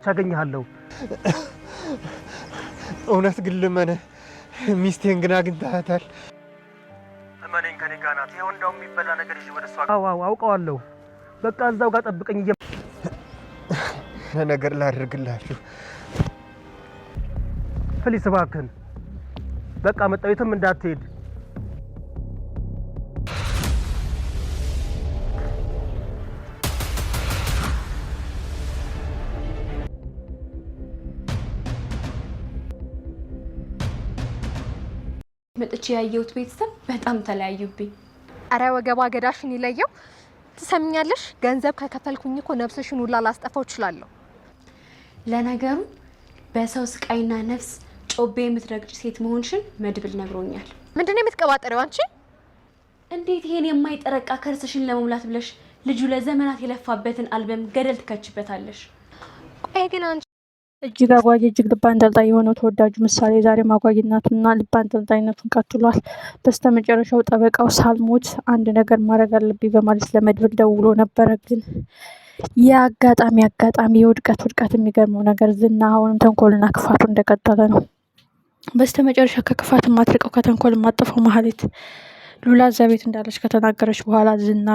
ታገኛለሁ እውነት ግን ልመነ ሚስቴን ግን አግኝታታል? እመነኝ ከኔ ጋር ናት። ይሄው እንደው የሚበላ ነገር ይዤ ወደ እሷ አውቀዋለሁ። በቃ እዛው ጋር ጠብቀኝ። ነገር ላድርግላችሁ ፕሊስ እባክህን። በቃ መጣሁ። የትም እንዳትሄድ። መጥቼ ያየሁት ቤተሰብ በጣም ተለያዩብኝ። አረ ወገባ ገዳሽን ይለየው። ትሰምኛለሽ? ገንዘብ ከከፈልኩኝ እኮ ነፍስሽን ሁላ ላስጠፋው እችላለሁ። ለነገሩ በሰው ስቃይና ነፍስ ጮቤ የምትረግጭ ሴት መሆንሽን መድብል ነግሮኛል። ምንድነው የምትቀባጠሪው አንቺ? እንዴት ይሄን የማይጠረቃ ከርስሽን ለመሙላት ብለሽ ልጁ ለዘመናት የለፋበትን አልበም ገደል ትከችበታለሽ? ቆይ ግን አንቺ እጅግ አጓጊ እጅግ ልብ አንጠልጣይ የሆነው ተወዳጁ ምሳሌ ዛሬ አጓጊነቱንና ልብ አንጠልጣይነቱን ቀጥሏል። በስተመጨረሻው ጠበቃው ሳልሞት አንድ ነገር ማድረግ አለብኝ በማለት ለመድብል ደውሎ ነበረ። ግን የአጋጣሚ የውድቀት የሚገርመው ነገር ዝና አሁንም ተንኮልና ክፋቱ እንደቀጠለ ነው። በስተመጨረሻ ከክፋት ማትርቀው ከተንኮል ማጥፈው ማህሌት ሉላ እዛ ቤት እንዳለች ከተናገረች በኋላ ዝና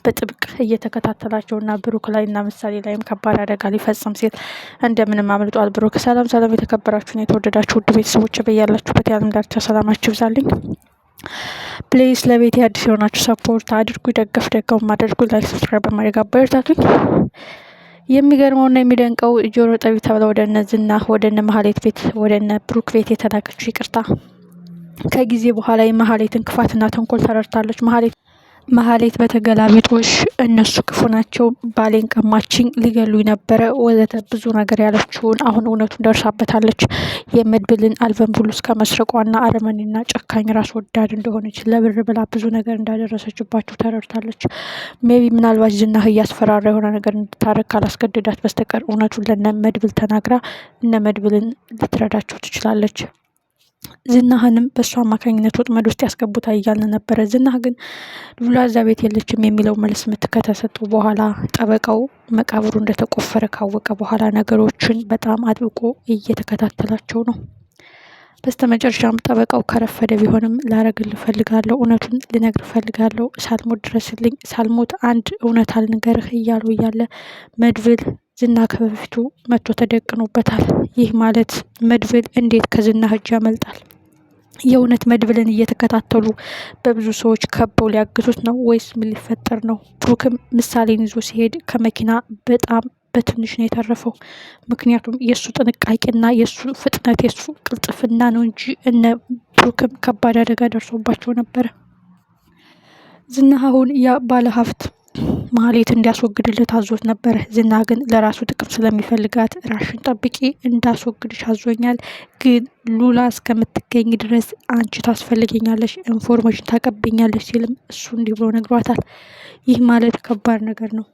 በጥብቅ እየተከታተላቸውና ብሩክ ላይና ምሳሌ ላይም ከባድ አደጋ ሊፈጽም ሲል እንደምንም አምልጧል። ብሩክ ሰላም የተከበራችሁና የተወደዳችሁ ውድ ቤተሰቦች በያላችሁበት የዓለም ዳርቻ ሰላማችሁ ይብዛልኝ። ፕሌስ ለቤት አዲስ የሆናችሁ ሰፖርት አድርጉ፣ ደገፉም አድርጉ፣ ላይክ ሰብስክራይብ በማድረግ አበረታቱኝ። የሚገርመውና የሚደንቀው ጆሮ ጠቢ ተብላ ወደነ ዝና ወደነ ማህሌት ቤት ወደነ ብሩክ ቤት የተላከችው ይቅርታ ከጊዜ በኋላ የማህሌትን ክፋትና ተንኮል ተረድታለች። ማህሌት በተገላቢጦሽ እነሱ ክፉ ናቸው፣ ባሌን ቀማችኝ፣ ሊገሉኝ ነበረ ወዘተ ብዙ ነገር ያለችውን አሁን እውነቱን ደርሳበታለች። የመድብልን አልበም ሁሉ እስከ መስረቋና አረመኔና ጨካኝ ራስ ወዳድ እንደሆነች ለብር ብላ ብዙ ነገር እንዳደረሰችባቸው ተረድታለች። ሜቢ ምናልባት ዝና እያስፈራራ የሆነ ነገር እንድታረግ ካላስገድዳት በስተቀር እውነቱን ለነ መድብል ተናግራ እነ መድብልን ልትረዳቸው ትችላለች። ዝናህንም በእሱ አማካኝነት ወጥመድ ውስጥ ያስገቡታ እያልን ነበረ። ዝናህ ግን ሉላ እዛ ቤት የለችም የሚለው መልስ ምት ከተሰጡ በኋላ ጠበቃው መቃብሩ እንደተቆፈረ ካወቀ በኋላ ነገሮችን በጣም አጥብቆ እየተከታተላቸው ነው። በስተመጨረሻም ጠበቃው ከረፈደ ቢሆንም ላረግልህ ፈልጋለሁ፣ እውነቱን ልነግርህ ፈልጋለሁ፣ ሳልሞት ድረስልኝ፣ ሳልሞት አንድ እውነት አልንገርህ እያሉ እያለ መድብል ዝና ከበፊቱ መጥቶ ተደቅኖበታል። ይህ ማለት መድብል እንዴት ከዝና እጅ ያመልጣል? የእውነት መድብልን እየተከታተሉ በብዙ ሰዎች ከበው ሊያግቱት ነው ወይስ ምን ሊፈጠር ነው? ብሩክም ምሳሌን ይዞ ሲሄድ ከመኪና በጣም በትንሽ ነው የተረፈው። ምክንያቱም የእሱ ጥንቃቄና የእሱ ፍጥነት የእሱ ቅልጥፍና ነው እንጂ እነ ብሩክም ከባድ አደጋ ደርሶባቸው ነበረ። ዝና አሁን ያ ባለሀብት ማህሌት እንዲያስወግድለት አዞት ነበረ። ዝና ግን ለራሱ ጥቅም ስለሚፈልጋት ራሽን ጠብቂ እንዳስወግድሽ አዞኛል፣ ግን ሉላ እስከምትገኝ ድረስ አንቺ ታስፈልገኛለሽ፣ ኢንፎርሜሽን ታቀብኛለሽ ሲልም እሱ እንዲህ ብሎ ነግሯታል። ይህ ማለት ከባድ ነገር ነው።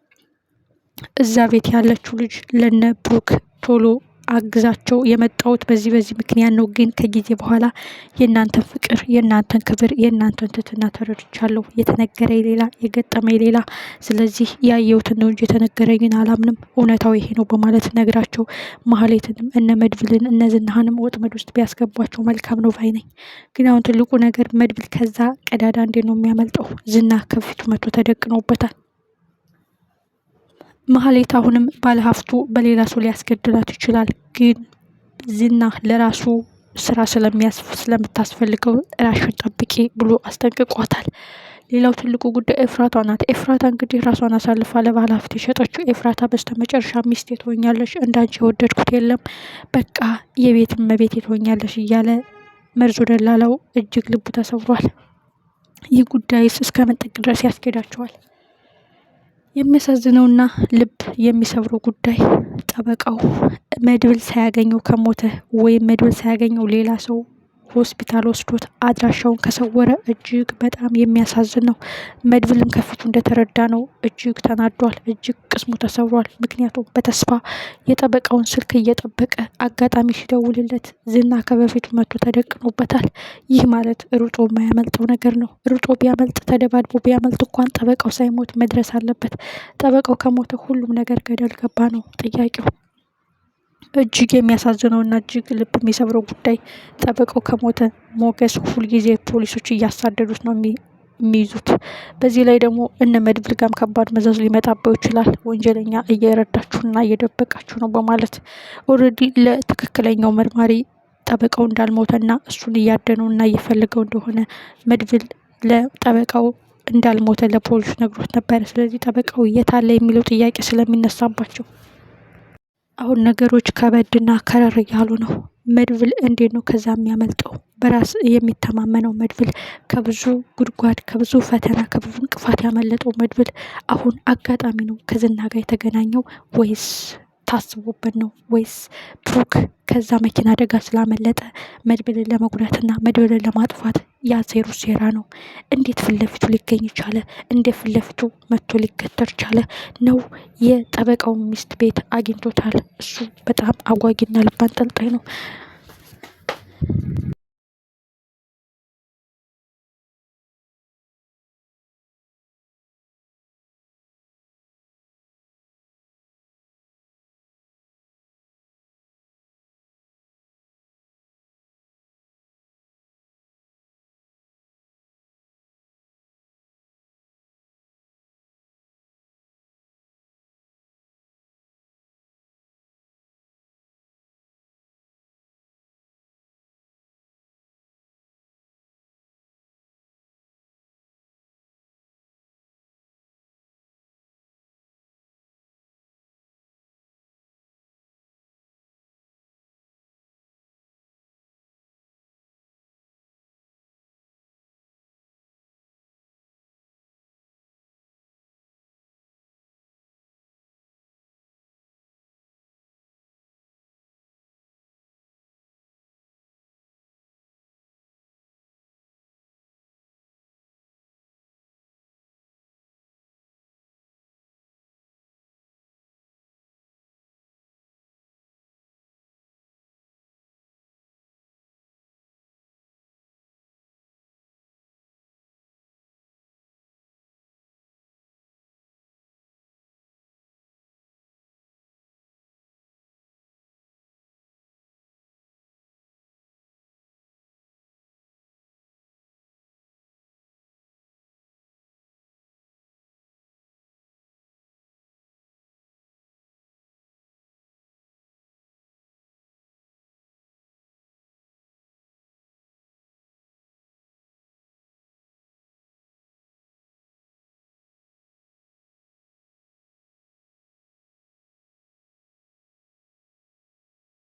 እዛ ቤት ያለችው ልጅ ለነ ብሩክ ቶሎ አግዛቸው የመጣሁት በዚህ ምክንያት ነው፣ ግን ከጊዜ በኋላ የእናንተን ፍቅር፣ የእናንተን ክብር፣ የእናንተን ትህትና ተረድቻለሁ። የተነገረኝ ሌላ የገጠመኝ ሌላ፣ ስለዚህ ያየሁትን ነው እንጂ የተነገረኝን አላምንም፣ እውነታው ይሄ ነው በማለት ነግራቸው ማህሌትንም እነ መድብልን እነ ዝናህንም ወጥመድ ውስጥ ቢያስገቧቸው መልካም ነው ባይ ነኝ። ግን አሁን ትልቁ ነገር መድብል ከዛ ቀዳዳ እንዴት ነው የሚያመልጠው? ዝና ከፊቱ መጥቶ ተደቅኖበታል። ማህሌት አሁንም ባለሀብቱ በሌላ ሰው ሊያስገድላት ይችላል፣ ግን ዝና ለራሱ ስራ ስለምታስፈልገው ራሽን ጠብቂ ብሎ አስጠንቅቋታል። ሌላው ትልቁ ጉዳይ ኤፍራታ ናት። ኤፍራታ እንግዲህ ራሷን አሳልፋ ለባለሀብት የሸጠችው ኤፍራታ በስተመጨረሻ ሚስቴ ትሆኛለሽ፣ እንዳንቺ የወደድኩት የለም፣ በቃ የቤት እመቤቴ ትሆኛለሽ እያለ መርዞ ደላላው እጅግ ልቡ ተሰብሯል። ይህ ጉዳይስ እስከ መጠቅ ድረስ ያስኬዳቸዋል? የሚያሳዝነውና ልብ የሚሰብረው ጉዳይ ጠበቃው መድብል ሳያገኘው ከሞተ ወይም መድብል ሳያገኘው ሌላ ሰው ሆስፒታል ወስዶት አድራሻውን ከሰወረ እጅግ በጣም የሚያሳዝን ነው። መድብልም ከፊቱ እንደተረዳ ነው እጅግ ተናዷል፣ እጅግ ቅስሙ ተሰብሯል። ምክንያቱም በተስፋ የጠበቃውን ስልክ እየጠበቀ አጋጣሚ ሲደውልለት ዝና ከበፊቱ መጥቶ ተደቅኖበታል። ይህ ማለት ሩጦ የማያመልጠው ነገር ነው። ሩጦ ቢያመልጥ ተደባድቦ ቢያመልጥ እንኳን ጠበቃው ሳይሞት መድረስ አለበት። ጠበቃው ከሞተ ሁሉም ነገር ገደል ገባ ነው ጥያቄው። እጅግ የሚያሳዝነውና እጅግ ልብ የሚሰብረው ጉዳይ ጠበቃው ከሞተ ሞገስ ሁልጊዜ ፖሊሶች እያሳደዱት ነው የሚይዙት። በዚህ ላይ ደግሞ እነ መድብል ጋም ከባድ መዘዝ ሊመጣበው ይችላል። ወንጀለኛ እየረዳችሁና እየደበቃችሁ ነው በማለት ኦልሬዲ ለትክክለኛው መርማሪ ጠበቃው እንዳልሞተና እሱን እያደነውና እየፈለገው እንደሆነ መድብል ለጠበቃው እንዳልሞተ ለፖሊስ ነግሮት ነበር። ስለዚህ ጠበቃው የታለ የሚለው ጥያቄ ስለሚነሳባቸው አሁን ነገሮች ከበድና ከረር እያሉ ነው። መድብል እንዴት ነው ከዛ የሚያመልጠው? በራስ የሚተማመነው መድብል ከብዙ ጉድጓድ ከብዙ ፈተና ከብዙ እንቅፋት ያመለጠው መድብል አሁን አጋጣሚ ነው ከዝና ጋር የተገናኘው ወይስ ታስቦበት ነው? ወይስ ብሩክ ከዛ መኪና አደጋ ስላመለጠ መድብልን ለመጉዳትና መድብልን ለማጥፋት ያሴሩ ሴራ ነው? እንዴት ፊት ለፊቱ ሊገኝ ቻለ? እንዴት ፊት ለፊቱ መጥቶ ሊገተር ቻለ? ነው የጠበቃው ሚስት ቤት አግኝቶታል። እሱ በጣም አጓጊና ልብ አንጠልጣይ ነው።